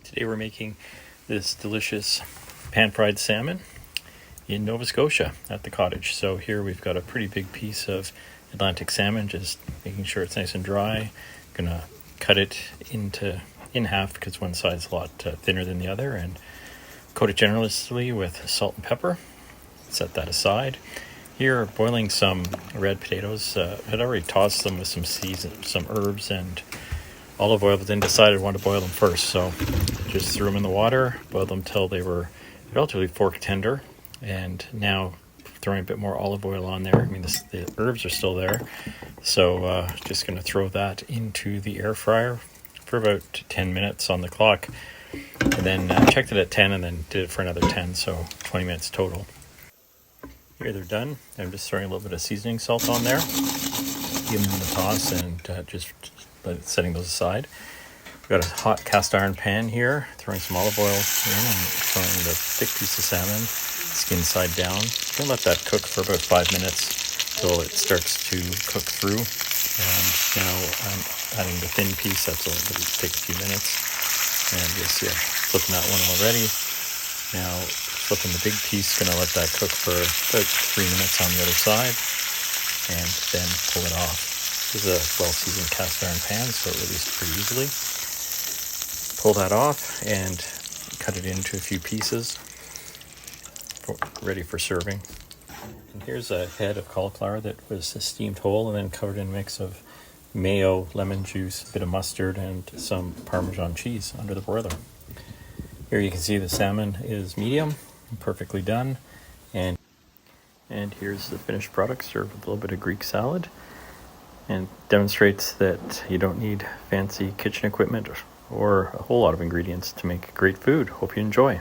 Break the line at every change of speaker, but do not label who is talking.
Today we're making this delicious pan-fried salmon in Nova Scotia at the cottage. So here we've got a pretty big piece of Atlantic salmon, just making sure it's nice and dry. Gonna cut it in half because one side's a lot thinner than the other, and coat it generously with salt and pepper. Set that aside. Here, boiling some red potatoes. I'd already tossed them with some herbs and olive oil, but then decided I wanted to boil them first. So just threw them in the water, boiled them till they were relatively fork tender, and now throwing a bit more olive oil on there. I mean, the herbs are still there, so just going to throw that into the air fryer for about 10 minutes on the clock, and then checked it at 10 and then did it for another 10, so 20 minutes total. Here they're done. I'm just throwing a little bit of seasoning salt on there, giving them a toss, and just setting those aside. We've got a hot cast iron pan here, throwing some olive oil in and throwing the thick piece of salmon, skin side down. Gonna let that cook for about 5 minutes till it starts to cook through. And now I'm adding the thin piece. That's going to take a few minutes. And you'll see I'm flipping that one already. Now flipping the big piece, gonna let that cook for about 3 minutes on the other side, and then pull it off. This is a well-seasoned cast iron pan, so it released pretty easily. Pull that off and cut it into a few pieces, ready for serving. And here's a head of cauliflower that was steamed whole and then covered in a mix of mayo, lemon juice, a bit of mustard, and some Parmesan cheese under the broiler. Here you can see the salmon is medium, perfectly done, and here's the finished product served with a little bit of Greek salad, and demonstrates that you don't need fancy kitchen equipment or a whole lot of ingredients to make great food. Hope you enjoy.